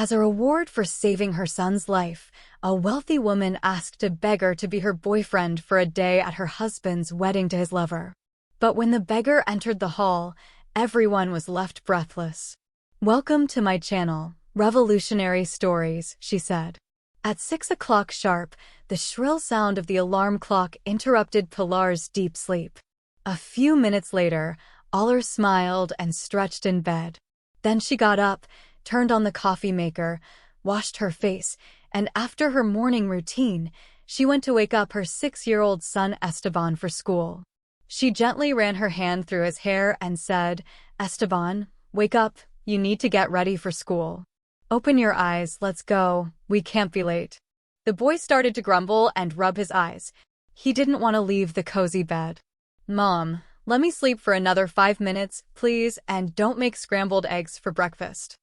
As a reward for saving her son's life, a wealthy woman asked a beggar to be her boyfriend for a day at her husband's wedding to his lover. But when the beggar entered the hall, everyone was left breathless. "Welcome to my channel, Revolutionary Stories," she said. At 6 o'clock sharp, the shrill sound of the alarm clock interrupted Pilar's deep sleep. A few minutes later, Aller smiled and stretched in bed. Then she got up, turned on the coffee maker, washed her face, and after her morning routine, she went to wake up her 6-year-old son Esteban for school. She gently ran her hand through his hair and said, "Esteban, wake up, you need to get ready for school. Open your eyes, let's go, we can't be late." The boy started to grumble and rub his eyes. He didn't want to leave the cozy bed. "Mom, let me sleep for another 5 minutes, please, and don't make scrambled eggs for breakfast."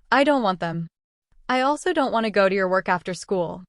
"I don't want them. I also don't want to go to your work after school.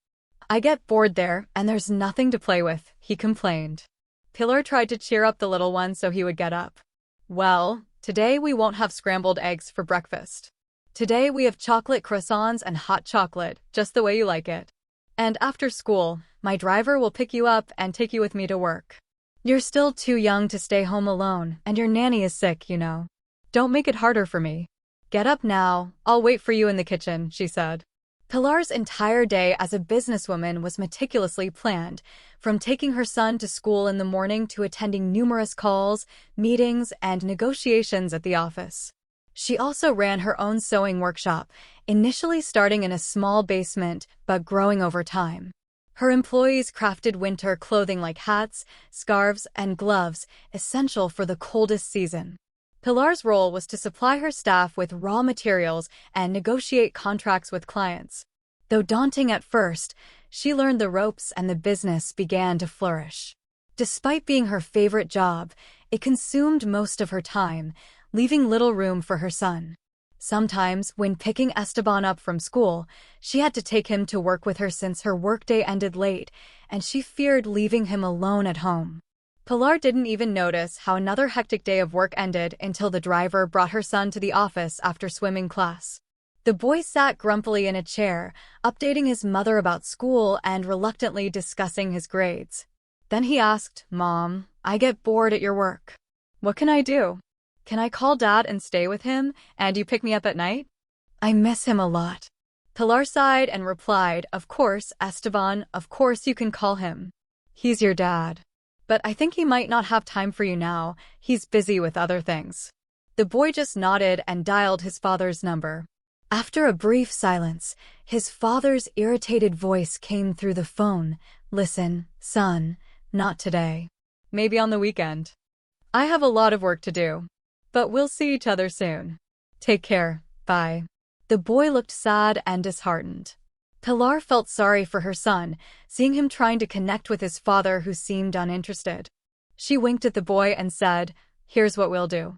I get bored there, and there's nothing to play with," he complained. Pilar tried to cheer up the little one so he would get up. "Well, today we won't have scrambled eggs for breakfast. Today we have chocolate croissants and hot chocolate, just the way you like it. And after school, my driver will pick you up and take you with me to work. You're still too young to stay home alone, and your nanny is sick, you know. Don't make it harder for me. Get up now, I'll wait for you in the kitchen," she said. Pilar's entire day as a businesswoman was meticulously planned, from taking her son to school in the morning to attending numerous calls, meetings, and negotiations at the office. She also ran her own sewing workshop, initially starting in a small basement but growing over time. Her employees crafted winter clothing like hats, scarves, and gloves, essential for the coldest season. Pilar's role was to supply her staff with raw materials and negotiate contracts with clients. Though daunting at first, she learned the ropes and the business began to flourish. Despite being her favorite job, it consumed most of her time, leaving little room for her son. Sometimes, when picking Esteban up from school, she had to take him to work with her since her workday ended late, and she feared leaving him alone at home. Pilar didn't even notice how another hectic day of work ended until the driver brought her son to the office after swimming class. The boy sat grumpily in a chair, updating his mother about school and reluctantly discussing his grades. Then he asked, "Mom, I get bored at your work. What can I do? Can I call Dad and stay with him, and you pick me up at night? I miss him a lot." Pilar sighed and replied, "Of course, Esteban, of course you can call him. He's your dad. But I think he might not have time for you now, he's busy with other things." The boy just nodded and dialed his father's number. After a brief silence, his father's irritated voice came through the phone. "Listen, son, not today. Maybe on the weekend. I have a lot of work to do. But we'll see each other soon. Take care, bye." The boy looked sad and disheartened. Pilar felt sorry for her son, seeing him trying to connect with his father who seemed uninterested. She winked at the boy and said, "Here's what we'll do.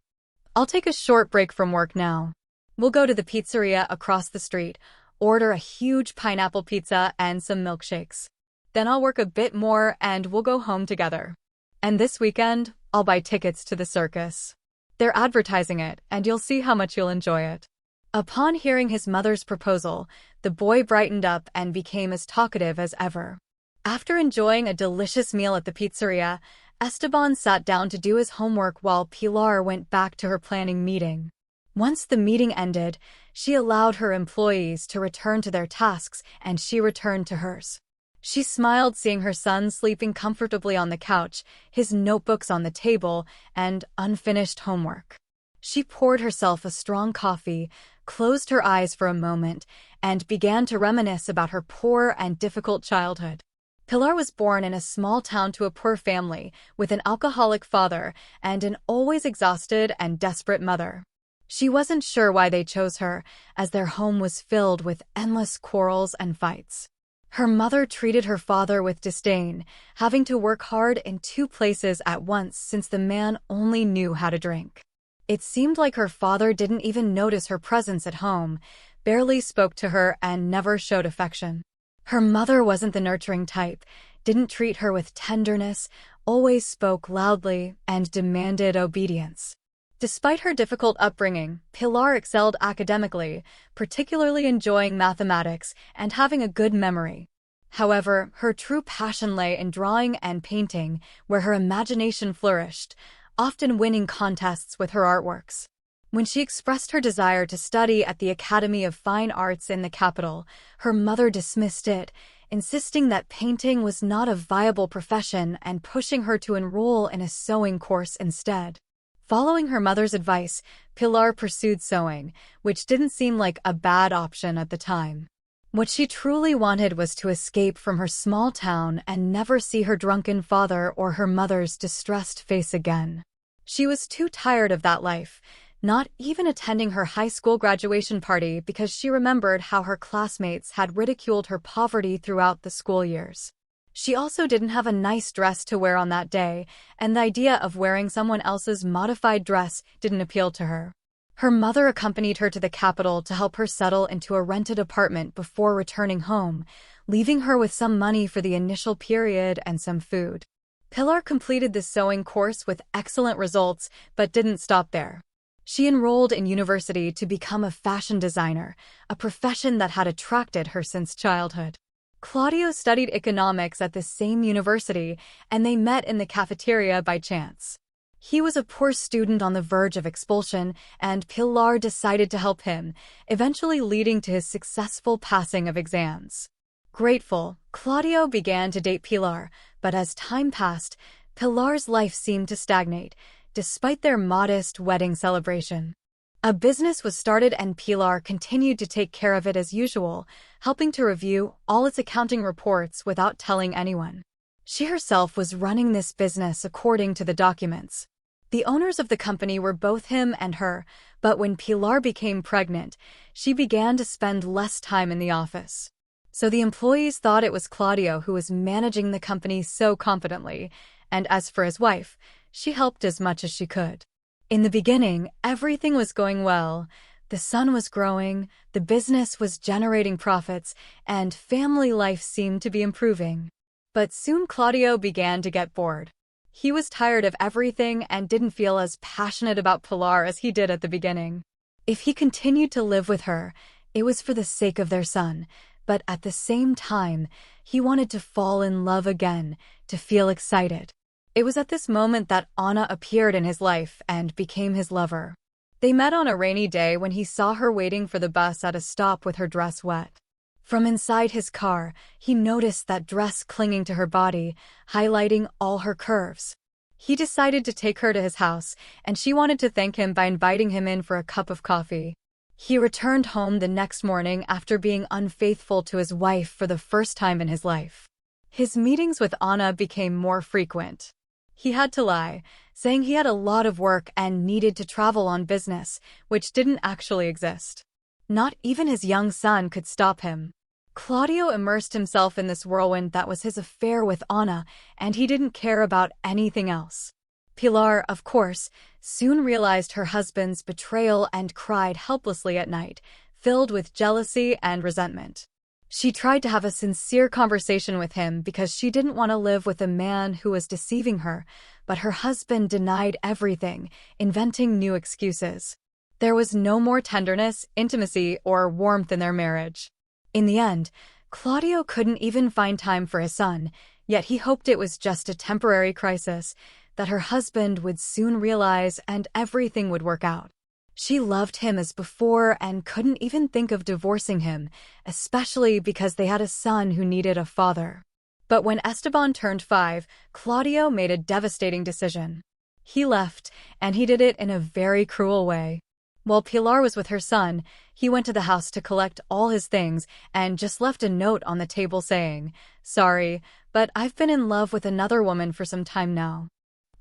I'll take a short break from work now. We'll go to the pizzeria across the street, order a huge pineapple pizza and some milkshakes. Then I'll work a bit more and we'll go home together. And this weekend, I'll buy tickets to the circus. They're advertising it, and you'll see how much you'll enjoy it." Upon hearing his mother's proposal, the boy brightened up and became as talkative as ever. After enjoying a delicious meal at the pizzeria, Esteban sat down to do his homework while Pilar went back to her planning meeting. Once the meeting ended, she allowed her employees to return to their tasks and she returned to hers. She smiled seeing her son sleeping comfortably on the couch, his notebooks on the table, and unfinished homework. She poured herself a strong coffee, closed her eyes for a moment, and began to reminisce about her poor and difficult childhood. Pilar was born in a small town to a poor family, with an alcoholic father and an always exhausted and desperate mother. She wasn't sure why they chose her, as their home was filled with endless quarrels and fights. Her mother treated her father with disdain, having to work hard in 2 places at once since the man only knew how to drink. It seemed like her father didn't even notice her presence at home, barely spoke to her, and never showed affection. Her mother wasn't the nurturing type, didn't treat her with tenderness, always spoke loudly, and demanded obedience. Despite her difficult upbringing, Pilar excelled academically, particularly enjoying mathematics and having a good memory. However, her true passion lay in drawing and painting, where her imagination flourished, often winning contests with her artworks. When she expressed her desire to study at the Academy of Fine Arts in the capital, her mother dismissed it, insisting that painting was not a viable profession and pushing her to enroll in a sewing course instead. Following her mother's advice, Pilar pursued sewing, which didn't seem like a bad option at the time. What she truly wanted was to escape from her small town and never see her drunken father or her mother's distressed face again. She was too tired of that life, not even attending her high school graduation party because she remembered how her classmates had ridiculed her poverty throughout the school years. She also didn't have a nice dress to wear on that day, and the idea of wearing someone else's modified dress didn't appeal to her. Her mother accompanied her to the capital to help her settle into a rented apartment before returning home, leaving her with some money for the initial period and some food. Pilar completed the sewing course with excellent results, but didn't stop there. She enrolled in university to become a fashion designer, a profession that had attracted her since childhood. Claudio studied economics at the same university, and they met in the cafeteria by chance. He was a poor student on the verge of expulsion, and Pilar decided to help him, eventually leading to his successful passing of exams. Grateful, Claudio began to date Pilar, but as time passed, Pilar's life seemed to stagnate, despite their modest wedding celebration. A business was started and Pilar continued to take care of it as usual, helping to review all its accounting reports without telling anyone. She herself was running this business according to the documents. The owners of the company were both him and her, but when Pilar became pregnant, she began to spend less time in the office. So the employees thought it was Claudio who was managing the company so confidently, and as for his wife, she helped as much as she could. In the beginning, everything was going well. The son was growing, the business was generating profits, and family life seemed to be improving. But soon Claudio began to get bored. He was tired of everything and didn't feel as passionate about Pilar as he did at the beginning. If he continued to live with her, it was for the sake of their son, but at the same time, he wanted to fall in love again, to feel excited. It was at this moment that Anna appeared in his life and became his lover. They met on a rainy day when he saw her waiting for the bus at a stop with her dress wet. From inside his car, he noticed that dress clinging to her body, highlighting all her curves. He decided to take her to his house, and she wanted to thank him by inviting him in for a cup of coffee. He returned home the next morning after being unfaithful to his wife for the first time in his life. His meetings with Anna became more frequent. He had to lie, saying he had a lot of work and needed to travel on business, which didn't actually exist. Not even his young son could stop him. Claudio immersed himself in this whirlwind that was his affair with Anna, and he didn't care about anything else. Pilar, of course, soon realized her husband's betrayal and cried helplessly at night, filled with jealousy and resentment. She tried to have a sincere conversation with him because she didn't want to live with a man who was deceiving her, but her husband denied everything, inventing new excuses. There was no more tenderness, intimacy, or warmth in their marriage. In the end, Claudio couldn't even find time for his son, yet he hoped it was just a temporary crisis, that her husband would soon realize and everything would work out. She loved him as before and couldn't even think of divorcing him, especially because they had a son who needed a father. But when Esteban turned 5, Claudio made a devastating decision. He left, and he did it in a very cruel way. While Pilar was with her son, he went to the house to collect all his things and just left a note on the table saying, "Sorry, but I've been in love with another woman for some time now.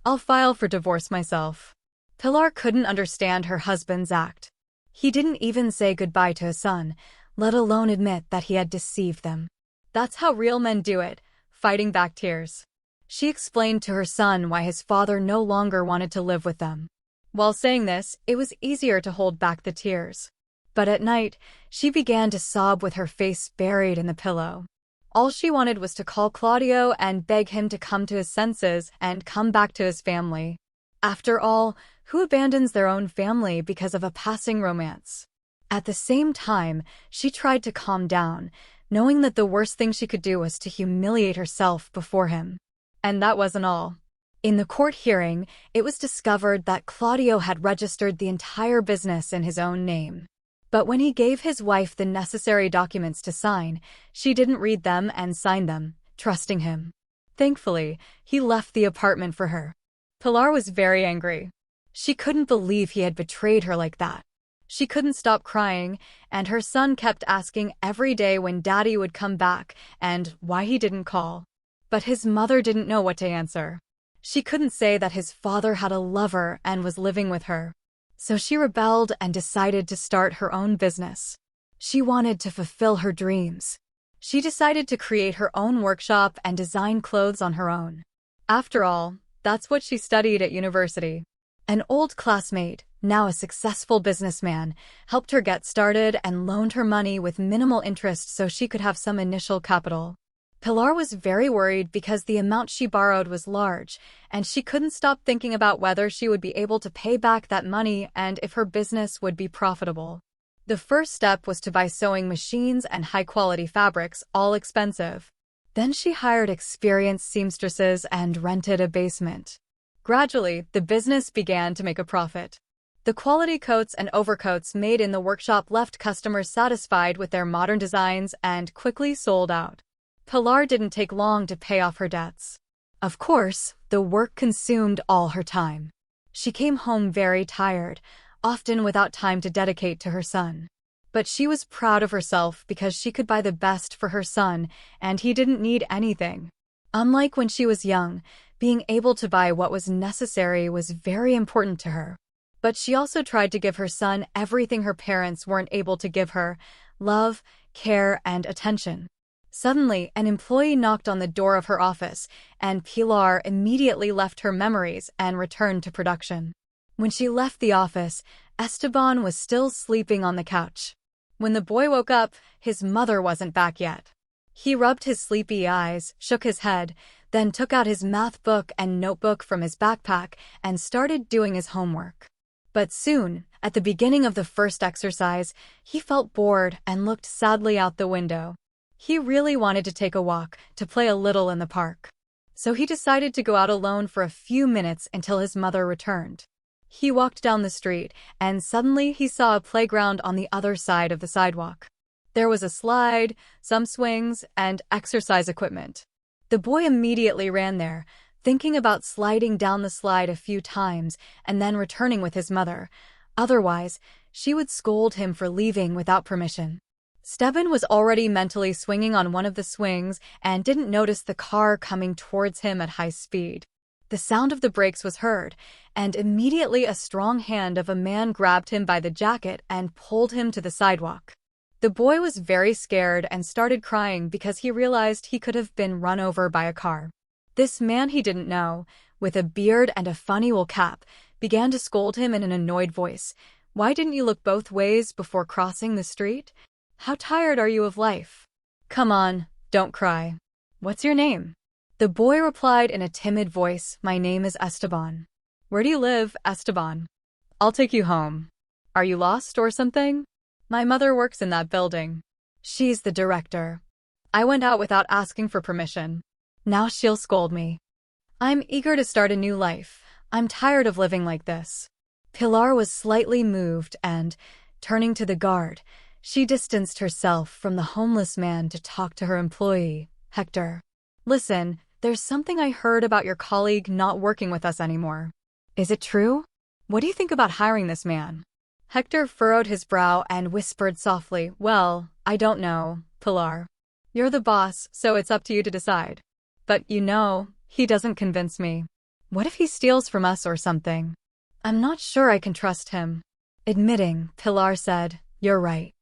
I'll file for divorce myself." Pilar couldn't understand her husband's act. He didn't even say goodbye to his son, let alone admit that he had deceived them. That's how real men do it, fighting back tears. She explained to her son why his father no longer wanted to live with them. While saying this, it was easier to hold back the tears. But at night, she began to sob with her face buried in the pillow. All she wanted was to call Claudio and beg him to come to his senses and come back to his family. After all, Who abandons their own family because of a passing romance? At the same time, she tried to calm down, knowing that the worst thing she could do was to humiliate herself before him. And that wasn't all. In the court hearing, it was discovered that Claudio had registered the entire business in his own name. But when he gave his wife the necessary documents to sign, she didn't read them and sign them, trusting him. Thankfully, he left the apartment for her. Pilar was very angry. She couldn't believe he had betrayed her like that. She couldn't stop crying, and her son kept asking every day when Daddy would come back and why he didn't call. But his mother didn't know what to answer. She couldn't say that his father had a lover and was living with her. So she rebelled and decided to start her own business. She wanted to fulfill her dreams. She decided to create her own workshop and design clothes on her own. After all, that's what she studied at university. An old classmate, now a successful businessman, helped her get started and loaned her money with minimal interest so she could have some initial capital. Pilar was very worried because the amount she borrowed was large, and she couldn't stop thinking about whether she would be able to pay back that money and if her business would be profitable. The first step was to buy sewing machines and high-quality fabrics, all expensive. Then she hired experienced seamstresses and rented a basement. Gradually, the business began to make a profit. The quality coats and overcoats made in the workshop left customers satisfied with their modern designs and quickly sold out. Pilar didn't take long to pay off her debts. Of course, the work consumed all her time. She came home very tired, often without time to dedicate to her son. But she was proud of herself because she could buy the best for her son, and he didn't need anything. Unlike when she was young, being able to buy what was necessary was very important to her. But she also tried to give her son everything her parents weren't able to give her: love, care, and attention. Suddenly, an employee knocked on the door of her office, and Pilar immediately left her memories and returned to production. When she left the office, Esteban was still sleeping on the couch. When the boy woke up, his mother wasn't back yet. He rubbed his sleepy eyes, shook his head, then took out his math book and notebook from his backpack and started doing his homework. But soon, at the beginning of the first exercise, he felt bored and looked sadly out the window. He really wanted to take a walk, to play a little in the park. So he decided to go out alone for a few minutes until his mother returned. He walked down the street, and suddenly he saw a playground on the other side of the sidewalk. There was a slide, some swings, and exercise equipment. The boy immediately ran there, thinking about sliding down the slide a few times and then returning with his mother. Otherwise, she would scold him for leaving without permission. Esteban was already mentally swinging on one of the swings and didn't notice the car coming towards him at high speed. The sound of the brakes was heard, and immediately a strong hand of a man grabbed him by the jacket and pulled him to the sidewalk. The boy was very scared and started crying because he realized he could have been run over by a car. This man he didn't know, with a beard and a funny wool cap, began to scold him in an annoyed voice. "Why didn't you look both ways before crossing the street? How tired are you of life? Come on, don't cry. What's your name?" The boy replied in a timid voice, "My name is Esteban." "Where do you live, Esteban? I'll take you home. Are you lost or something? My mother works in that building. She's the director. I went out without asking for permission. Now she'll scold me. I'm eager to start a new life. I'm tired of living like this." Pilar was slightly moved and, turning to the guard, she distanced herself from the homeless man to talk to her employee, Hector. "Listen, there's something I heard about your colleague not working with us anymore. Is it true? What do you think about hiring this man?" Hector furrowed his brow and whispered softly, "Well, I don't know, Pilar. You're the boss, so it's up to you to decide. But he doesn't convince me. What if he steals from us or something? I'm not sure I can trust him." Admitting, Pilar said, "You're right.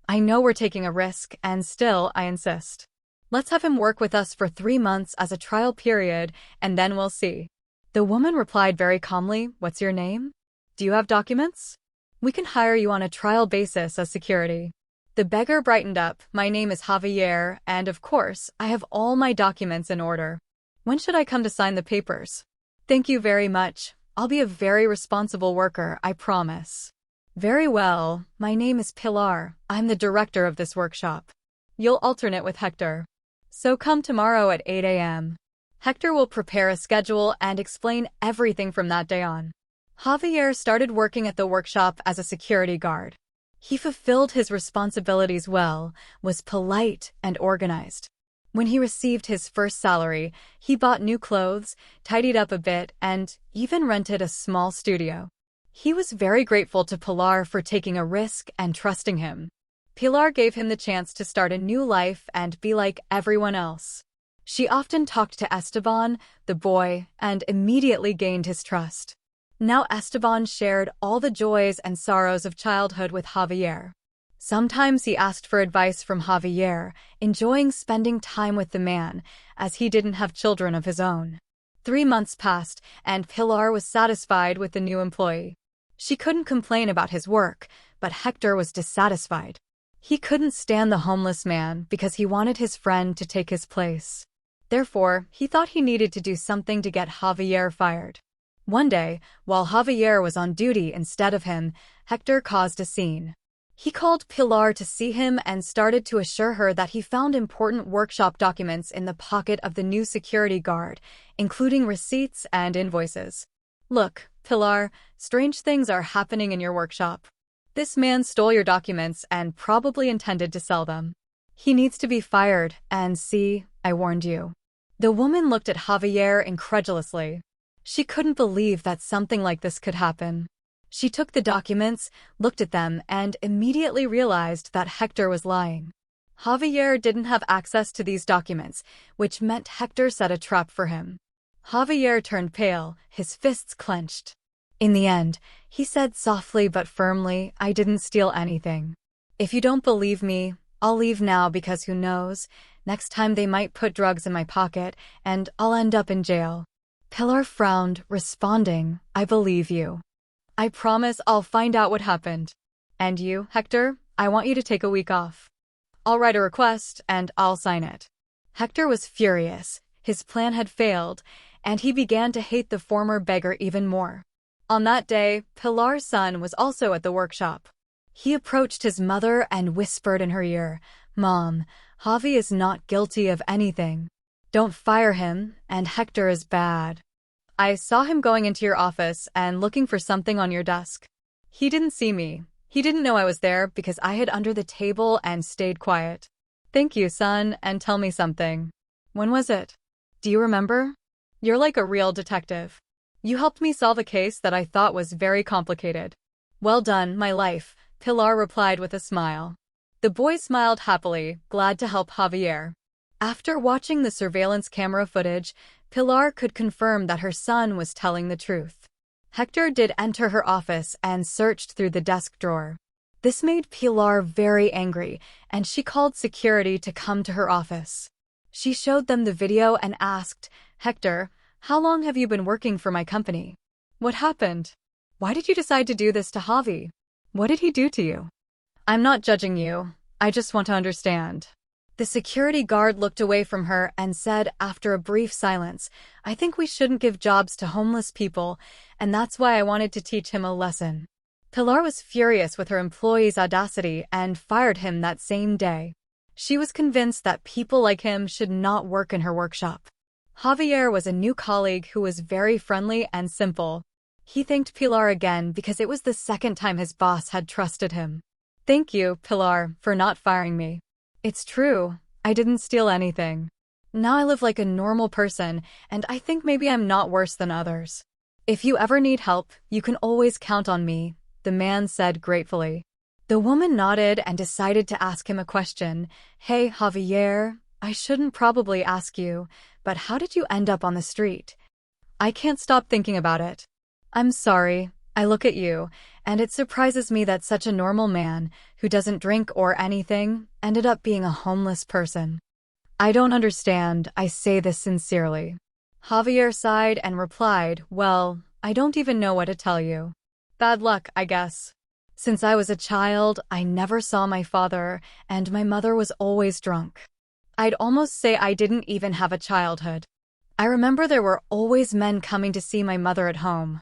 I know we're taking a risk, and still, I insist. Let's have him work with us for 3 months as a trial period, and then we'll see." The woman replied very calmly, "What's your name? Do you have documents? We can hire you on a trial basis as security." The beggar brightened up. "My name is Javier, and of course, I have all my documents in order. When should I come to sign the papers?" "Thank you very much, I'll be a very responsible worker, I promise. Very well, my name is Pilar. I'm the director of this workshop. You'll alternate with Hector. So come tomorrow at 8 a.m. Hector will prepare a schedule and explain everything from that day on. Javier started working at the workshop as a security guard. He fulfilled his responsibilities well, was polite and organized. When he received his first salary, he bought new clothes, tidied up a bit, and even rented a small studio. He was very grateful to Pilar for taking a risk and trusting him. Pilar gave him the chance to start a new life and be like everyone else. She often talked to Esteban, the boy, and immediately gained his trust. Now Esteban shared all the joys and sorrows of childhood with Javier. Sometimes he asked for advice from Javier, enjoying spending time with the man, as he didn't have children of his own. 3 months passed, and Pilar was satisfied with the new employee. She couldn't complain about his work, but Hector was dissatisfied. He couldn't stand the homeless man because he wanted his friend to take his place. Therefore, he thought he needed to do something to get Javier fired. One day, while Javier was on duty instead of him, Hector caused a scene. He called Pilar to see him and started to assure her that he found important workshop documents in the pocket of the new security guard, including receipts and invoices. Look, Pilar, strange things are happening in your workshop. This man stole your documents and probably intended to sell them. He needs to be fired, and see, I warned you. The woman looked at Javier incredulously. She couldn't believe that something like this could happen. She took the documents, looked at them, and immediately realized that Hector was lying. Javier didn't have access to these documents, which meant Hector set a trap for him. Javier turned pale, his fists clenched. In the end, he said softly but firmly, I didn't steal anything. If you don't believe me, I'll leave now because who knows, next time they might put drugs in my pocket and I'll end up in jail. Pilar frowned, responding, I believe you. I promise I'll find out what happened. And you, Hector, I want you to take a week off. I'll write a request and I'll sign it. Hector was furious. His plan had failed, and he began to hate the former beggar even more. On that day, Pilar's son was also at the workshop. He approached his mother and whispered in her ear, Mom, Javi is not guilty of anything. Don't fire him, and Hector is bad. I saw him going into your office and looking for something on your desk. He didn't see me. He didn't know I was there because I hid under the table and stayed quiet. Thank you, son, and tell me something. When was it? Do you remember? You're like a real detective. You helped me solve a case that I thought was very complicated. Well done, my life, Pilar replied with a smile. The boy smiled happily, glad to help Javier. After watching the surveillance camera footage, Pilar could confirm that her son was telling the truth. Hector did enter her office and searched through the desk drawer. This made Pilar very angry, and she called security to come to her office. She showed them the video and asked, Hector, how long have you been working for my company? What happened? Why did you decide to do this to Javi? What did he do to you? I'm not judging you. I just want to understand. The security guard looked away from her and said after a brief silence, I think we shouldn't give jobs to homeless people, and that's why I wanted to teach him a lesson. Pilar was furious with her employee's audacity and fired him that same day. She was convinced that people like him should not work in her workshop. Javier was a new colleague who was very friendly and simple. He thanked Pilar again because it was the second time his boss had trusted him. Thank you, Pilar, for not firing me. It's true, I didn't steal anything. Now I live like a normal person, and I think maybe I'm not worse than others. If you ever need help, you can always count on me, the man said gratefully. The woman nodded and decided to ask him a question. Hey, Javier, I shouldn't probably ask you, but how did you end up on the street? I can't stop thinking about it. I'm sorry, I look at you, and it surprises me that such a normal man, who doesn't drink or anything, ended up being a homeless person. I don't understand, I say this sincerely. Javier sighed and replied, well, I don't even know what to tell you. Bad luck, I guess. Since I was a child, I never saw my father, and my mother was always drunk. I'd almost say I didn't even have a childhood. I remember there were always men coming to see my mother at home.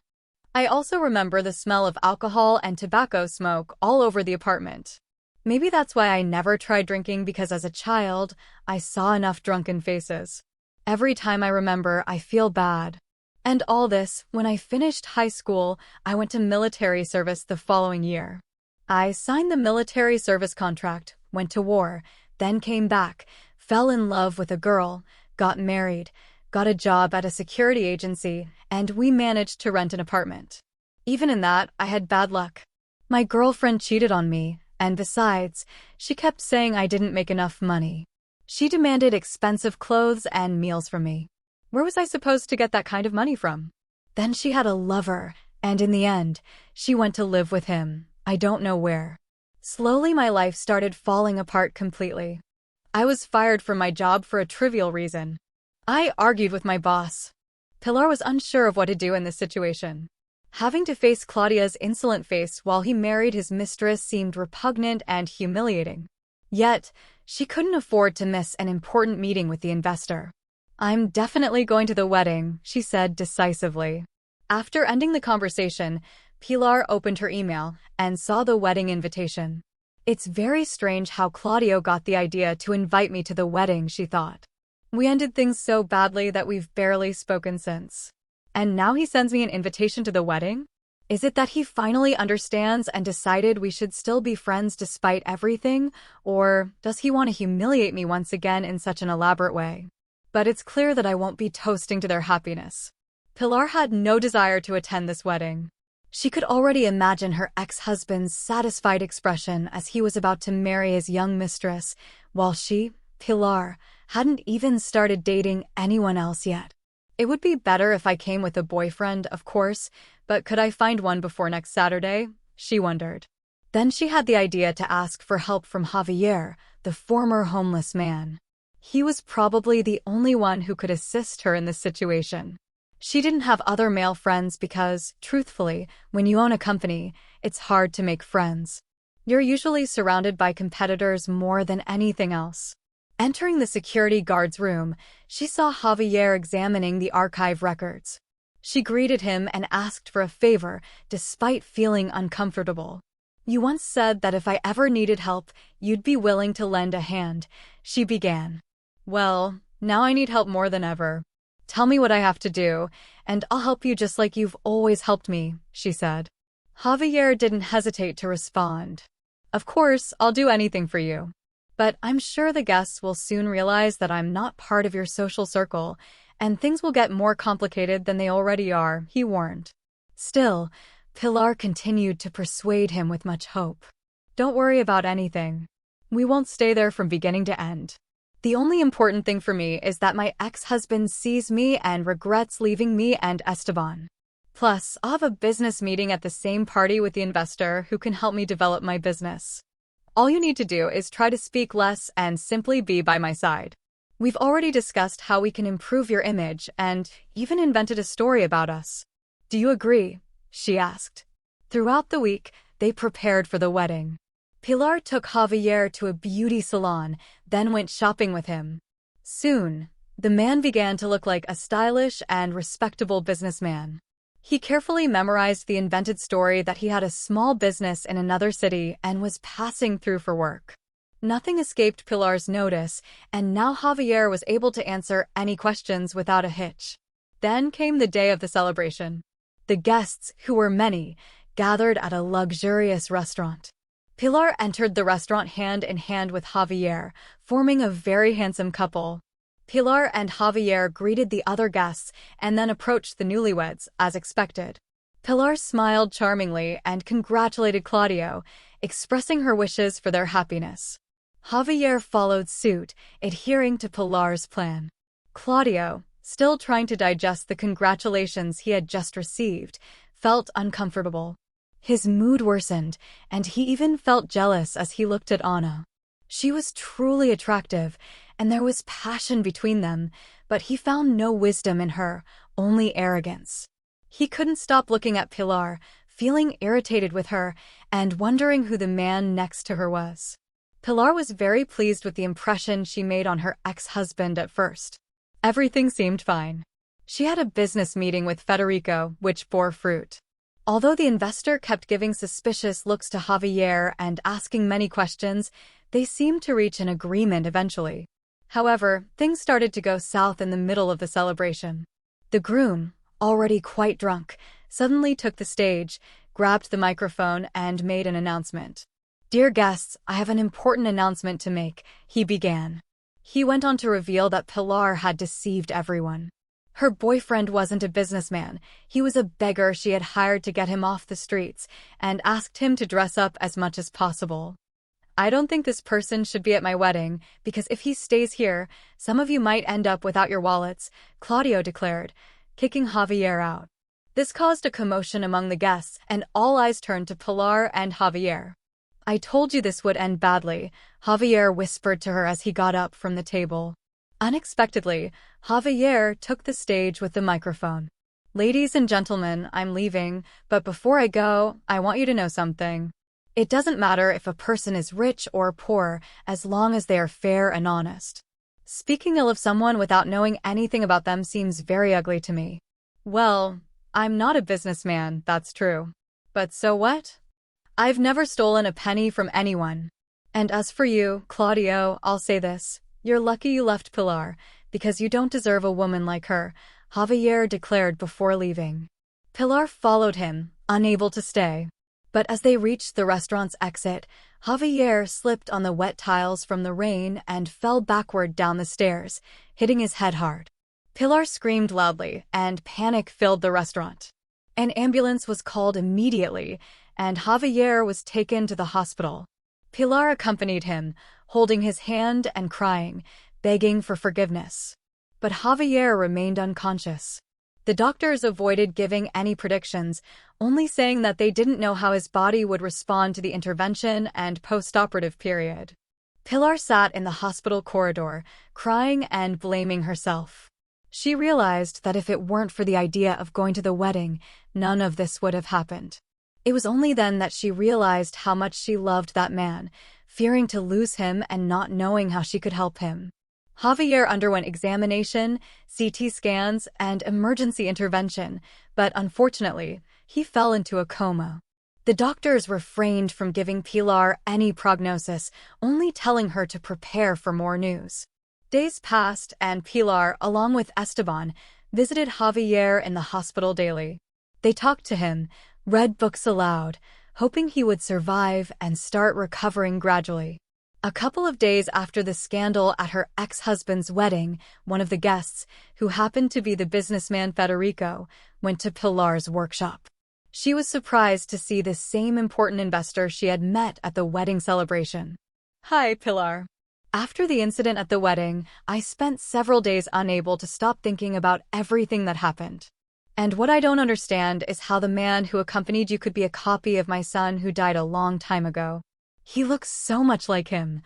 I also remember the smell of alcohol and tobacco smoke all over the apartment. Maybe that's why I never tried drinking, because as a child, I saw enough drunken faces. Every time I remember, I feel bad. And all this, when I finished high school, I went to military service the following year. I signed the military service contract, went to war, then came back, fell in love with a girl, got married, got a job at a security agency, and we managed to rent an apartment. Even in that, I had bad luck. My girlfriend cheated on me, and besides, she kept saying I didn't make enough money. She demanded expensive clothes and meals from me. Where was I supposed to get that kind of money from? Then she had a lover, and in the end, she went to live with him. I don't know where. Slowly, my life started falling apart completely. I was fired from my job for a trivial reason. I argued with my boss. Pilar was unsure of what to do in this situation. Having to face Claudia's insolent face while he married his mistress seemed repugnant and humiliating. Yet, she couldn't afford to miss an important meeting with the investor. "I'm definitely going to the wedding," she said decisively. After ending the conversation, Pilar opened her email and saw the wedding invitation. "It's very strange how Claudio got the idea to invite me to the wedding," she thought. "We ended things so badly that we've barely spoken since. And now he sends me an invitation to the wedding? Is it that he finally understands and decided we should still be friends despite everything, or does he want to humiliate me once again in such an elaborate way? But it's clear that I won't be toasting to their happiness." Pilar had no desire to attend this wedding. She could already imagine her ex-husband's satisfied expression as he was about to marry his young mistress, while she, Pilar, hadn't even started dating anyone else yet. It would be better if I came with a boyfriend, of course, but could I find one before next Saturday? She wondered. Then she had the idea to ask for help from Javier, the former homeless man. He was probably the only one who could assist her in this situation. She didn't have other male friends because, truthfully, when you own a company, it's hard to make friends. You're usually surrounded by competitors more than anything else. Entering the security guard's room, she saw Javier examining the archive records. She greeted him and asked for a favor, despite feeling uncomfortable. "You once said that if I ever needed help, you'd be willing to lend a hand," she began. "Well, now I need help more than ever. Tell me what I have to do, and I'll help you just like you've always helped me," she said. Javier didn't hesitate to respond. "Of course, I'll do anything for you. But I'm sure the guests will soon realize that I'm not part of your social circle, and things will get more complicated than they already are," he warned. Still, Pilar continued to persuade him with much hope. "Don't worry about anything. We won't stay there from beginning to end. The only important thing for me is that my ex-husband sees me and regrets leaving me and Esteban. Plus, I'll have a business meeting at the same party with the investor who can help me develop my business. All you need to do is try to speak less and simply be by my side. We've already discussed how we can improve your image and even invented a story about us. Do you agree?" she asked. Throughout the week, they prepared for the wedding. Pilar took Javier to a beauty salon, then went shopping with him. Soon, the man began to look like a stylish and respectable businessman. He carefully memorized the invented story that he had a small business in another city and was passing through for work. Nothing escaped Pilar's notice, and now Javier was able to answer any questions without a hitch. Then came the day of the celebration. The guests, who were many, gathered at a luxurious restaurant. Pilar entered the restaurant hand in hand with Javier, forming a very handsome couple. Pilar and Javier greeted the other guests and then approached the newlyweds, as expected. Pilar smiled charmingly and congratulated Claudio, expressing her wishes for their happiness. Javier followed suit, adhering to Pilar's plan. Claudio, still trying to digest the congratulations he had just received, felt uncomfortable. His mood worsened, and he even felt jealous as he looked at Anna. She was truly attractive, and there was passion between them, but he found no wisdom in her, only arrogance. He couldn't stop looking at Pilar, feeling irritated with her, and wondering who the man next to her was. Pilar was very pleased with the impression she made on her ex-husband at first. Everything seemed fine. She had a business meeting with Federico, which bore fruit. Although the investor kept giving suspicious looks to Javier and asking many questions, they seemed to reach an agreement eventually. However, things started to go south in the middle of the celebration. The groom, already quite drunk, suddenly took the stage, grabbed the microphone, and made an announcement. "Dear guests, I have an important announcement to make," he began. He went on to reveal that Pilar had deceived everyone. Her boyfriend wasn't a businessman, he was a beggar she had hired to get him off the streets, and asked him to dress up as much as possible. "I don't think this person should be at my wedding, because if he stays here, some of you might end up without your wallets," Claudio declared, kicking Javier out. This caused a commotion among the guests, and all eyes turned to Pilar and Javier. "I told you this would end badly," Javier whispered to her as he got up from the table. Unexpectedly, Javier took the stage with the microphone. "Ladies and gentlemen, I'm leaving, but before I go, I want you to know something. It doesn't matter if a person is rich or poor, as long as they are fair and honest. Speaking ill of someone without knowing anything about them seems very ugly to me. Well, I'm not a businessman, that's true. But so what? I've never stolen a penny from anyone. And as for you, Claudio, I'll say this. You're lucky you left Pilar, because you don't deserve a woman like her," Javier declared before leaving. Pilar followed him, unable to stay. But as they reached the restaurant's exit, Javier slipped on the wet tiles from the rain and fell backward down the stairs, hitting his head hard. Pilar screamed loudly, and panic filled the restaurant. An ambulance was called immediately, and Javier was taken to the hospital. Pilar accompanied him, holding his hand and crying, begging for forgiveness. But Javier remained unconscious. The doctors avoided giving any predictions, only saying that they didn't know how his body would respond to the intervention and post-operative period. Pilar sat in the hospital corridor, crying and blaming herself. She realized that if it weren't for the idea of going to the wedding, none of this would have happened. It was only then that she realized how much she loved that man, fearing to lose him and not knowing how she could help him. Javier underwent examination, CT scans, and emergency intervention, but unfortunately, he fell into a coma. The doctors refrained from giving Pilar any prognosis, only telling her to prepare for more news. Days passed, and Pilar, along with Esteban, visited Javier in the hospital daily. They talked to him, read books aloud, hoping he would survive and start recovering gradually. A couple of days after the scandal at her ex-husband's wedding, one of the guests, who happened to be the businessman Federico, went to Pilar's workshop. She was surprised to see the same important investor she had met at the wedding celebration. "Hi, Pilar. After the incident at the wedding, I spent several days unable to stop thinking about everything that happened. And what I don't understand is how the man who accompanied you could be a copy of my son who died a long time ago. He looks so much like him.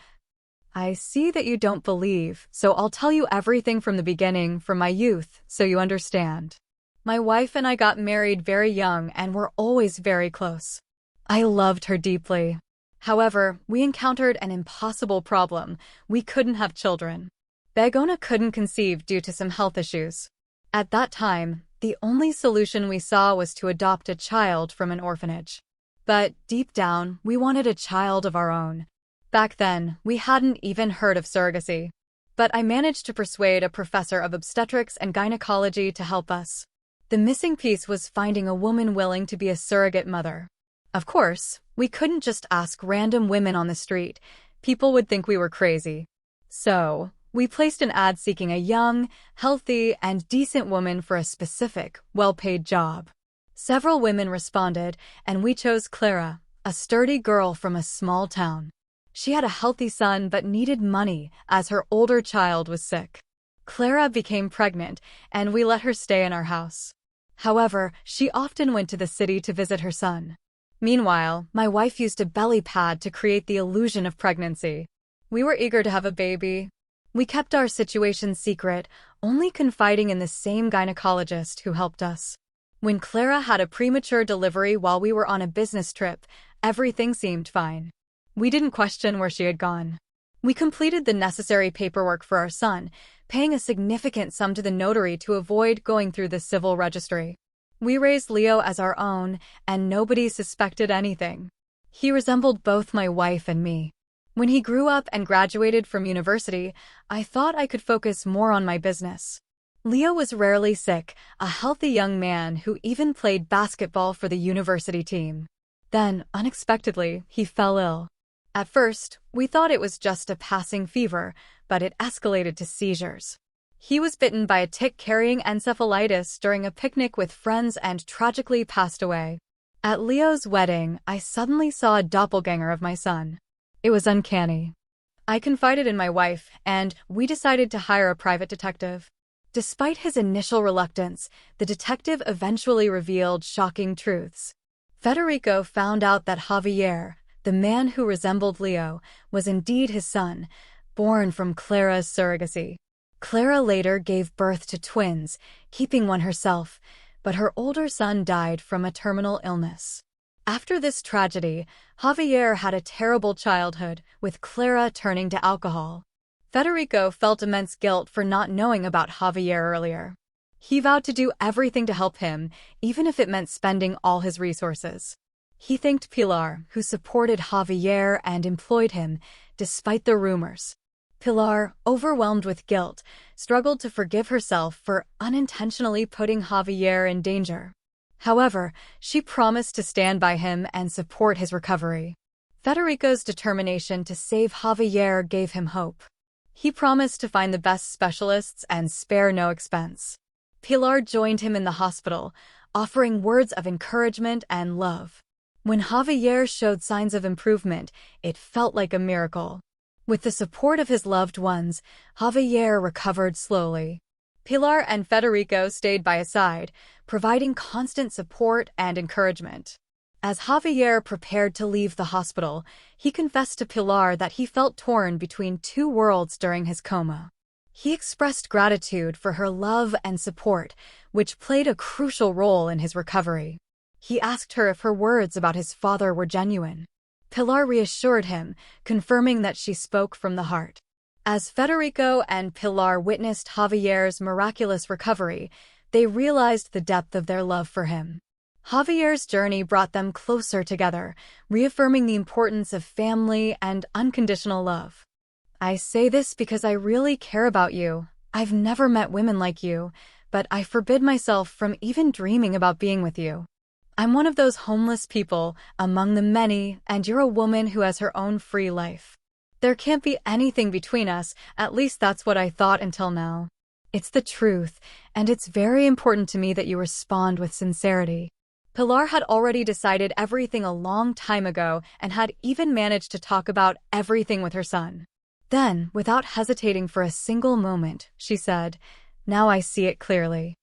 I see that you don't believe, so I'll tell you everything from the beginning, from my youth, so you understand. My wife and I got married very young and were always very close. I loved her deeply. However, we encountered an impossible problem. We couldn't have children. Begona couldn't conceive due to some health issues. At that time, the only solution we saw was to adopt a child from an orphanage. But deep down, we wanted a child of our own. Back then, we hadn't even heard of surrogacy. But I managed to persuade a professor of obstetrics and gynecology to help us. The missing piece was finding a woman willing to be a surrogate mother. Of course, we couldn't just ask random women on the street. People would think we were crazy. So, we placed an ad seeking a young, healthy, and decent woman for a specific, well-paid job. Several women responded, and we chose Clara, a sturdy girl from a small town. She had a healthy son but needed money as her older child was sick. Clara became pregnant, and we let her stay in our house. However, she often went to the city to visit her son. Meanwhile, my wife used a belly pad to create the illusion of pregnancy. We were eager to have a baby. We kept our situation secret, only confiding in the same gynecologist who helped us. When Clara had a premature delivery while we were on a business trip, everything seemed fine. We didn't question where she had gone. We completed the necessary paperwork for our son, paying a significant sum to the notary to avoid going through the civil registry. We raised Leo as our own, and nobody suspected anything. He resembled both my wife and me. When he grew up and graduated from university, I thought I could focus more on my business. Leo was rarely sick, a healthy young man who even played basketball for the university team. Then, unexpectedly, he fell ill. At first, we thought it was just a passing fever, but it escalated to seizures. He was bitten by a tick-carrying encephalitis during a picnic with friends and tragically passed away. At Leo's wedding, I suddenly saw a doppelganger of my son. It was uncanny. I confided in my wife, and we decided to hire a private detective. Despite his initial reluctance, the detective eventually revealed shocking truths. Federico found out that Javier, the man who resembled Leo, was indeed his son, born from Clara's surrogacy. Clara later gave birth to twins, keeping one herself, but her older son died from a terminal illness. After this tragedy, Javier had a terrible childhood, with Clara turning to alcohol. Federico felt immense guilt for not knowing about Javier earlier. He vowed to do everything to help him, even if it meant spending all his resources. He thanked Pilar, who supported Javier and employed him, despite the rumors. Pilar, overwhelmed with guilt, struggled to forgive herself for unintentionally putting Javier in danger. However, she promised to stand by him and support his recovery. Federico's determination to save Javier gave him hope. He promised to find the best specialists and spare no expense. Pilar joined him in the hospital, offering words of encouragement and love. When Javier showed signs of improvement, it felt like a miracle. With the support of his loved ones, Javier recovered slowly. Pilar and Federico stayed by his side, providing constant support and encouragement. As Javier prepared to leave the hospital, he confessed to Pilar that he felt torn between two worlds during his coma. He expressed gratitude for her love and support, which played a crucial role in his recovery. He asked her if her words about his father were genuine. Pilar reassured him, confirming that she spoke from the heart. As Federico and Pilar witnessed Javier's miraculous recovery, they realized the depth of their love for him. Javier's journey brought them closer together, reaffirming the importance of family and unconditional love. I say this because I really care about you. I've never met women like you, but I forbid myself from even dreaming about being with you. I'm one of those homeless people among the many, and you're a woman who has her own free life. There can't be anything between us, at least that's what I thought until now. It's the truth, and it's very important to me that you respond with sincerity. Pilar had already decided everything a long time ago and had even managed to talk about everything with her son. Then, without hesitating for a single moment, she said, "Now I see it clearly.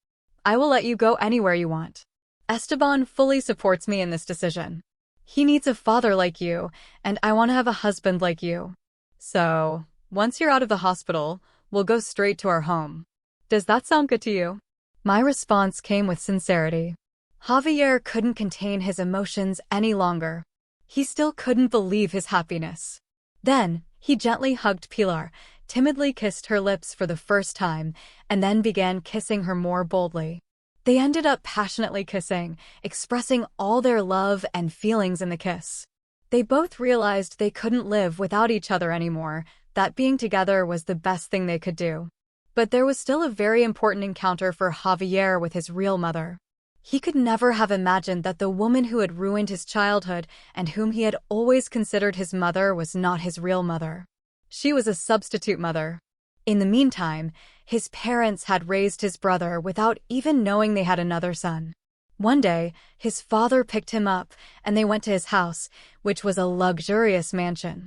I will let you go anywhere you want. Esteban fully supports me in this decision. He needs a father like you, and I want to have a husband like you. So, once you're out of the hospital, we'll go straight to our home. Does that sound good to you?" My response came with sincerity. Javier couldn't contain his emotions any longer. He still couldn't believe his happiness. Then, he gently hugged Pilar, timidly kissed her lips for the first time, and then began kissing her more boldly. They ended up passionately kissing, expressing all their love and feelings in the kiss. They both realized they couldn't live without each other anymore, that being together was the best thing they could do. But there was still a very important encounter for Javier with his real mother. He could never have imagined that the woman who had ruined his childhood and whom he had always considered his mother was not his real mother. She was a substitute mother. In the meantime, his parents had raised his brother without even knowing they had another son. One day, his father picked him up, and they went to his house, which was a luxurious mansion.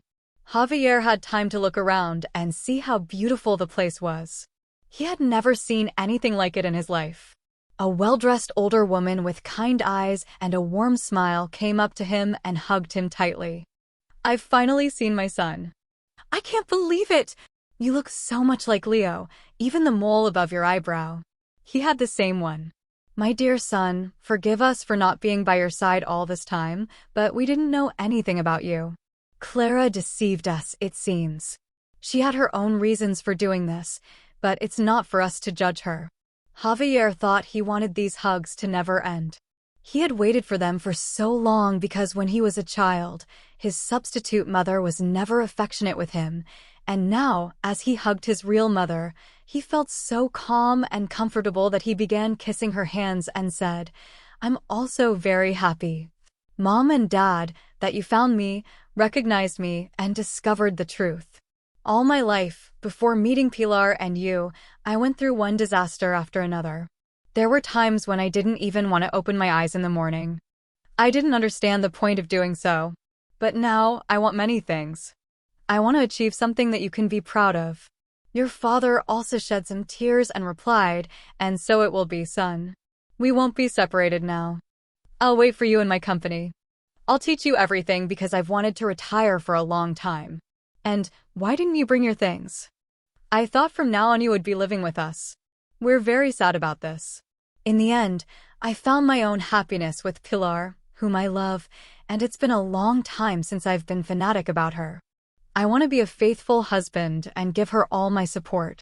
Javier had time to look around and see how beautiful the place was. He had never seen anything like it in his life. A well-dressed older woman with kind eyes and a warm smile came up to him and hugged him tightly. "I've finally seen my son. I can't believe it! You look so much like Leo, even the mole above your eyebrow." He had the same one. "My dear son, forgive us for not being by your side all this time, but we didn't know anything about you. Clara deceived us, it seems. She had her own reasons for doing this, but it's not for us to judge her. Javier thought he wanted these hugs to never end. He had waited for them for so long because when he was a child, his substitute mother was never affectionate with him, and now, as he hugged his real mother, he felt so calm and comfortable that he began kissing her hands and said, "I'm also very happy, Mom and Dad, that you found me, recognized me, and discovered the truth. All my life, before meeting Pilar and you, I went through one disaster after another. There were times when I didn't even want to open my eyes in the morning. I didn't understand the point of doing so. But now, I want many things. I want to achieve something that you can be proud of." Your father also shed some tears and replied, "And so it will be, son. We won't be separated now. I'll wait for you in my company. I'll teach you everything because I've wanted to retire for a long time. And why didn't you bring your things? I thought from now on you would be living with us. We're very sad about this." In the end, I found my own happiness with Pilar, whom I love, and it's been a long time since I've been fanatic about her. I want to be a faithful husband and give her all my support.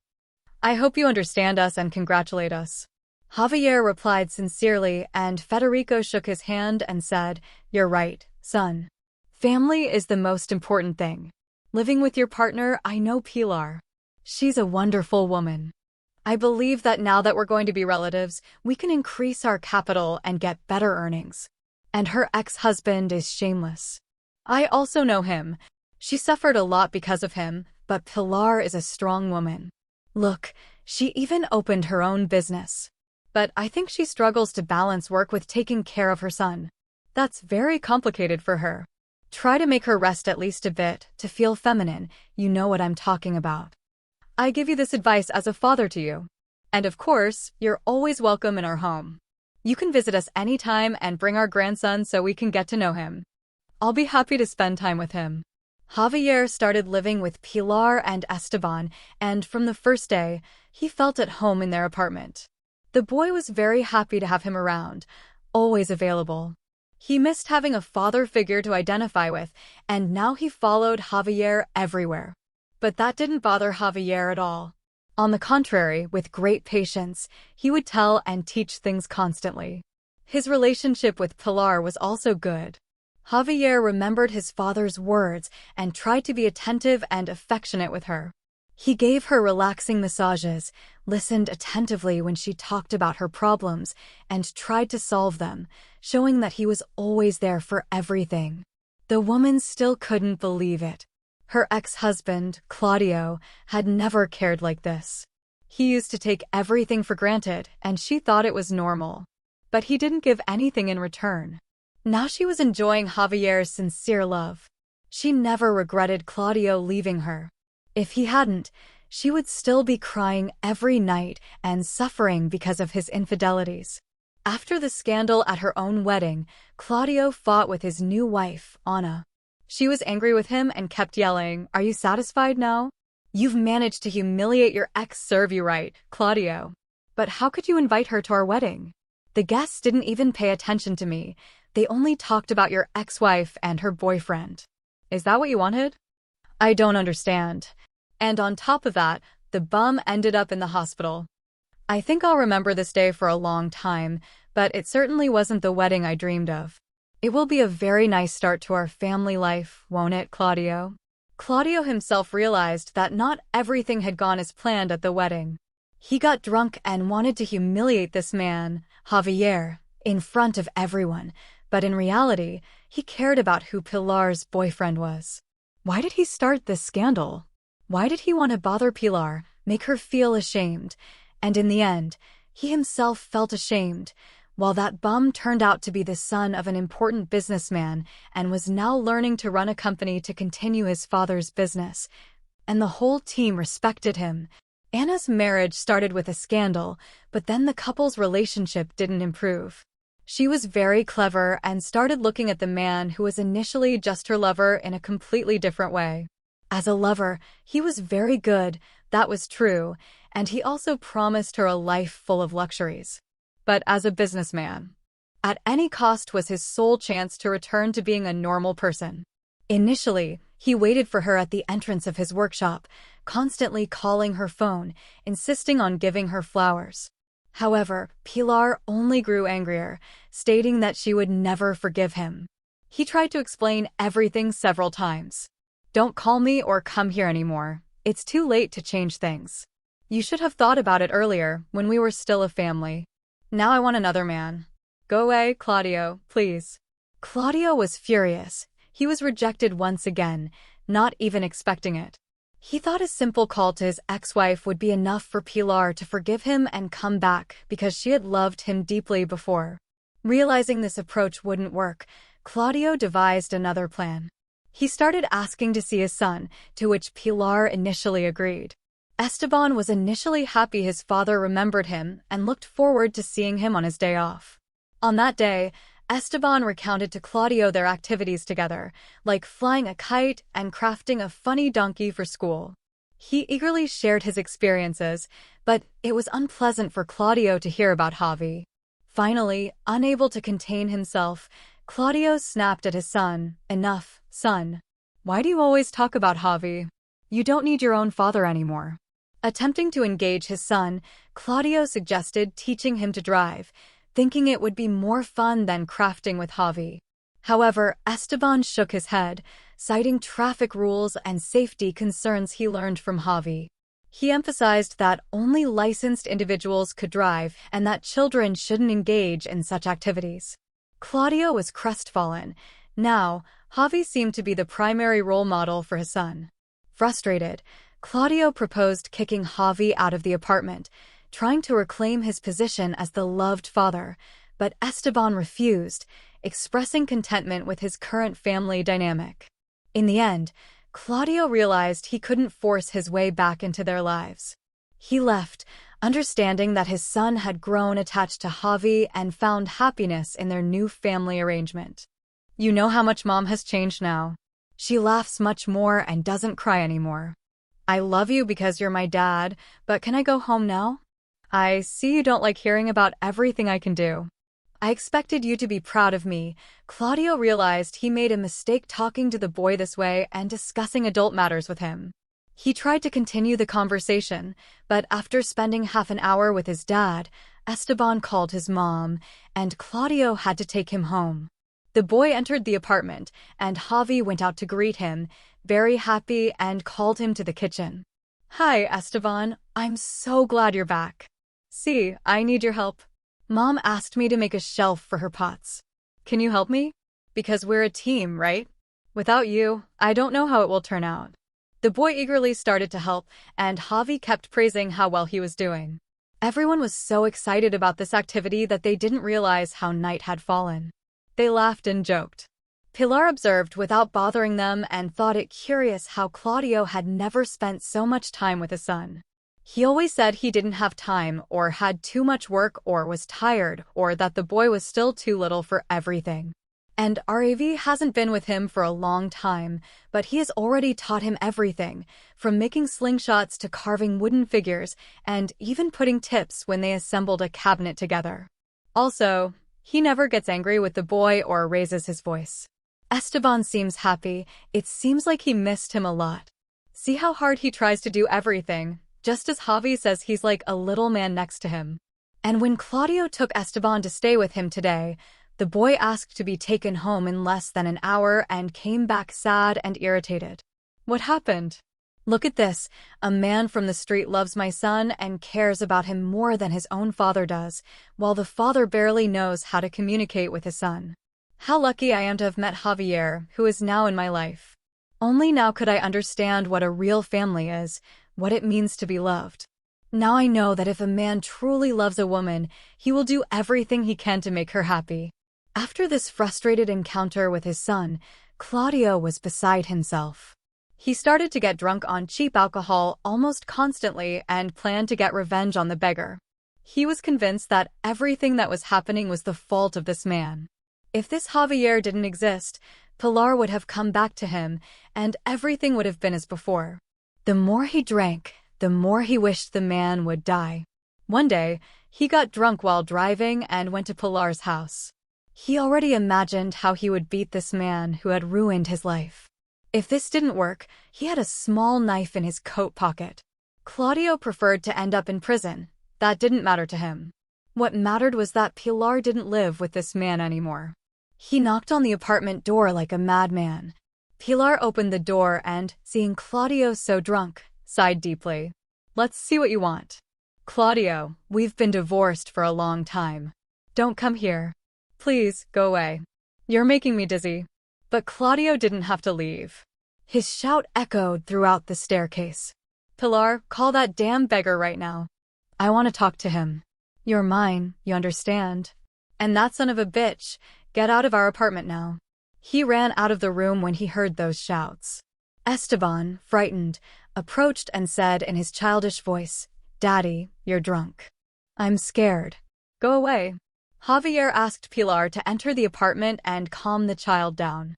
I hope you understand us and congratulate us. Javier replied sincerely, and Federico shook his hand and said, "You're right, son. Family is the most important thing. Living with your partner, I know Pilar. She's a wonderful woman. I believe that now that we're going to be relatives, we can increase our capital and get better earnings. And her ex-husband is shameless. I also know him. She suffered a lot because of him, but Pilar is a strong woman. Look, she even opened her own business. But I think she struggles to balance work with taking care of her son. That's very complicated for her. Try to make her rest at least a bit, to feel feminine. You know what I'm talking about. I give you this advice as a father to you. And of course, you're always welcome in our home. You can visit us anytime and bring our grandson so we can get to know him. I'll be happy to spend time with him." Javier started living with Pilar and Esteban, and from the first day, he felt at home in their apartment. The boy was very happy to have him around, always available. He missed having a father figure to identify with, and now he followed Javier everywhere. But that didn't bother Javier at all. On the contrary, with great patience, he would tell and teach things constantly. His relationship with Pilar was also good. Javier remembered his father's words and tried to be attentive and affectionate with her. He gave her relaxing massages, listened attentively when she talked about her problems, and tried to solve them, showing that he was always there for everything. The woman still couldn't believe it. Her ex-husband, Claudio, had never cared like this. He used to take everything for granted, and she thought it was normal. But he didn't give anything in return. Now she was enjoying Javier's sincere love. She never regretted Claudio leaving her. If he hadn't, she would still be crying every night and suffering because of his infidelities. After the scandal at her own wedding, Claudio fought with his new wife, Anna. She was angry with him and kept yelling, "Are you satisfied now? You've managed to humiliate your ex, serve you right, Claudio. But how could you invite her to our wedding? The guests didn't even pay attention to me. They only talked about your ex-wife and her boyfriend. Is that what you wanted? I don't understand." And on top of that, the bum ended up in the hospital. I think I'll remember this day for a long time, but it certainly wasn't the wedding I dreamed of. It will be a very nice start to our family life, won't it, Claudio? Claudio himself realized that not everything had gone as planned at the wedding. He got drunk and wanted to humiliate this man, Javier, in front of everyone, but in reality, he cared about who Pilar's boyfriend was. Why did he start this scandal? Why did he want to bother Pilar, make her feel ashamed? And in the end, he himself felt ashamed, while that bum turned out to be the son of an important businessman and was now learning to run a company to continue his father's business. And the whole team respected him. Anna's marriage started with a scandal, but then the couple's relationship didn't improve. She was very clever and started looking at the man who was initially just her lover in a completely different way. As a lover, he was very good, that was true, and he also promised her a life full of luxuries. But as a businessman, at any cost was his sole chance to return to being a normal person. Initially, he waited for her at the entrance of his workshop, constantly calling her phone, insisting on giving her flowers. However, Pilar only grew angrier, stating that she would never forgive him. He tried to explain everything several times. "Don't call me or come here anymore. It's too late to change things. You should have thought about it earlier, when we were still a family. Now I want another man. Go away, Claudio, please." Claudio was furious. He was rejected once again, not even expecting it. He thought a simple call to his ex-wife would be enough for Pilar to forgive him and come back because she had loved him deeply before. Realizing this approach wouldn't work, Claudio devised another plan. He started asking to see his son, to which Pilar initially agreed. Esteban was initially happy his father remembered him and looked forward to seeing him on his day off. On that day, Esteban recounted to Claudio their activities together, like flying a kite and crafting a funny donkey for school. He eagerly shared his experiences, but it was unpleasant for Claudio to hear about Javi. Finally, unable to contain himself, Claudio snapped at his son. "Enough, son. Why do you always talk about Javi? You don't need your own father anymore." Attempting to engage his son, Claudio suggested teaching him to drive, thinking it would be more fun than crafting with Javi. However, Esteban shook his head, citing traffic rules and safety concerns he learned from Javi. He emphasized that only licensed individuals could drive and that children shouldn't engage in such activities. Claudio was crestfallen. Now, Javi seemed to be the primary role model for his son. Frustrated, Claudio proposed kicking Javi out of the apartment, trying to reclaim his position as the loved father, but Esteban refused, expressing contentment with his current family dynamic. In the end, Claudio realized he couldn't force his way back into their lives. He left, understanding that his son had grown attached to Javi and found happiness in their new family arrangement. "You know how much Mom has changed now. She laughs much more and doesn't cry anymore. I love you because you're my dad, but can I go home now? I see you don't like hearing about everything I can do. I expected you to be proud of me." Claudio realized he made a mistake talking to the boy this way and discussing adult matters with him. He tried to continue the conversation, but after spending half an hour with his dad, Esteban called his mom, and Claudio had to take him home. The boy entered the apartment, and Javi went out to greet him, very happy, and called him to the kitchen. "Hi, Esteban. I'm so glad you're back. See, I need your help. Mom asked me to make a shelf for her pots. Can you help me? Because we're a team, right? Without you, I don't know how it will turn out." The boy eagerly started to help, and Javi kept praising how well he was doing. Everyone was so excited about this activity that they didn't realize how night had fallen. They laughed and joked. Pilar observed without bothering them and thought it curious how Claudio had never spent so much time with his son. He always said he didn't have time, or had too much work, or was tired, or that the boy was still too little for everything. And Rav hasn't been with him for a long time, but he has already taught him everything, from making slingshots to carving wooden figures, and even putting tips when they assembled a cabinet together. Also, he never gets angry with the boy or raises his voice. Esteban seems happy. It seems like he missed him a lot. See how hard he tries to do everything, just as Javi says he's like a little man next to him. And when Claudio took Esteban to stay with him today, the boy asked to be taken home in less than an hour and came back sad and irritated. "What happened? Look at this. A man from the street loves my son and cares about him more than his own father does, while the father barely knows how to communicate with his son. How lucky I am to have met Javier, who is now in my life. Only now could I understand what a real family is, what it means to be loved. Now I know that if a man truly loves a woman, he will do everything he can to make her happy." After this frustrated encounter with his son, Claudio was beside himself. He started to get drunk on cheap alcohol almost constantly and planned to get revenge on the beggar. He was convinced that everything that was happening was the fault of this man. If this Javier didn't exist, Pilar would have come back to him, and everything would have been as before. The more he drank, the more he wished the man would die. One day, he got drunk while driving and went to Pilar's house. He already imagined how he would beat this man who had ruined his life. If this didn't work, he had a small knife in his coat pocket. Claudio preferred to end up in prison. That didn't matter to him. What mattered was that Pilar didn't live with this man anymore. He knocked on the apartment door like a madman. Pilar opened the door and, seeing Claudio so drunk, sighed deeply. Let's see what you want. Claudio, we've been divorced for a long time. Don't come here. Please, go away. You're making me dizzy. But Claudio didn't have to leave. His shout echoed throughout the staircase. Pilar, call that damn beggar right now. I want to talk to him. You're mine, you understand? And that son of a bitch, get out of our apartment now. He ran out of the room when he heard those shouts. Esteban, frightened, approached and said in his childish voice, Daddy, you're drunk. I'm scared. Go away. Javier asked Pilar to enter the apartment and calm the child down.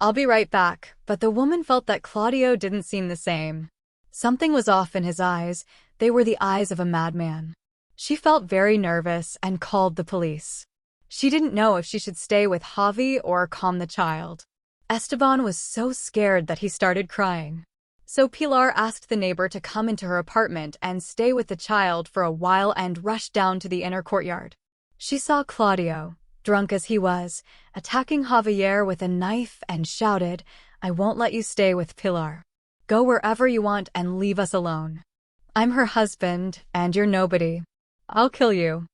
I'll be right back, but the woman felt that Claudio didn't seem the same. Something was off in his eyes. They were the eyes of a madman. She felt very nervous and called the police. She didn't know if she should stay with Javi or calm the child. Esteban was so scared that he started crying. So Pilar asked the neighbor to come into her apartment and stay with the child for a while and rushed down to the inner courtyard. She saw Claudio, drunk as he was, attacking Javier with a knife and shouted, I won't let you stay with Pilar. Go wherever you want and leave us alone. I'm her husband, and you're nobody. I'll kill you.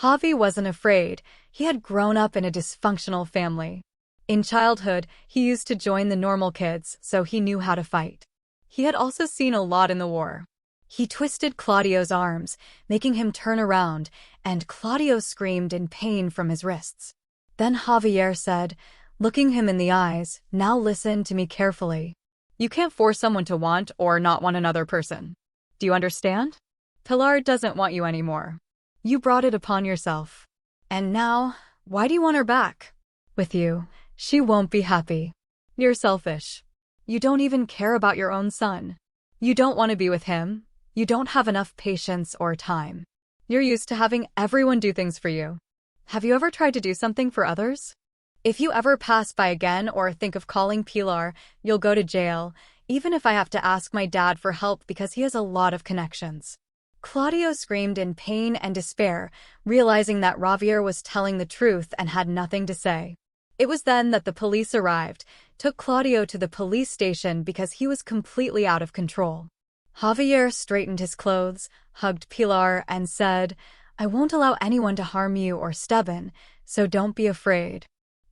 Javi wasn't afraid. He had grown up in a dysfunctional family. In childhood, he used to join the normal kids, so he knew how to fight. He had also seen a lot in the war. He twisted Claudio's arms, making him turn around, and Claudio screamed in pain from his wrists. Then Javier said, looking him in the eyes, now listen to me carefully. You can't force someone to want or not want another person. Do you understand? Pilar doesn't want you anymore. You brought it upon yourself. And now, why do you want her back? With you, she won't be happy. You're selfish. You don't even care about your own son. You don't want to be with him. You don't have enough patience or time. You're used to having everyone do things for you. Have you ever tried to do something for others? If you ever pass by again or think of calling Pilar, you'll go to jail, even if I have to ask my dad for help because he has a lot of connections. Claudio screamed in pain and despair, realizing that Javier was telling the truth and had nothing to say. It was then that the police arrived, took Claudio to the police station because he was completely out of control. Javier straightened his clothes, hugged Pilar, and said, I won't allow anyone to harm you or Steban, so don't be afraid.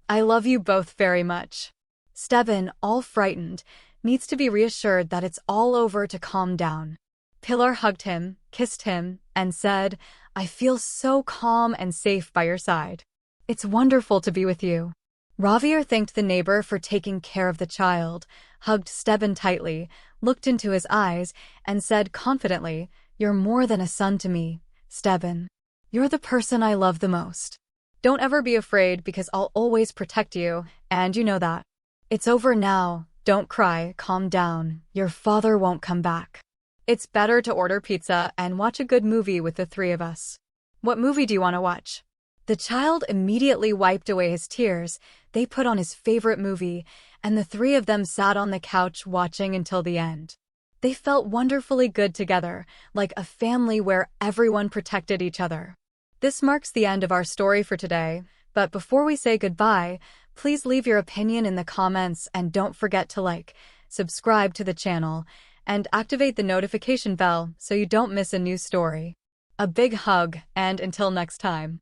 I love you both very much. Steban, all frightened, needs to be reassured that it's all over to calm down. Pilar hugged him, kissed him, and said, I feel so calm and safe by your side. It's wonderful to be with you. Javier thanked the neighbor for taking care of the child, hugged Steban tightly, looked into his eyes, and said confidently, You're more than a son to me, Steban. You're the person I love the most. Don't ever be afraid because I'll always protect you, and you know that. It's over now. Don't cry, calm down. Your father won't come back. It's better to order pizza and watch a good movie with the three of us. What movie do you want to watch? The child immediately wiped away his tears. They put on his favorite movie, and the three of them sat on the couch watching until the end. They felt wonderfully good together, like a family where everyone protected each other. This marks the end of our story for today, but before we say goodbye, please leave your opinion in the comments and don't forget to like, subscribe to the channel, and activate the notification bell so you don't miss a new story. A big hug, and until next time.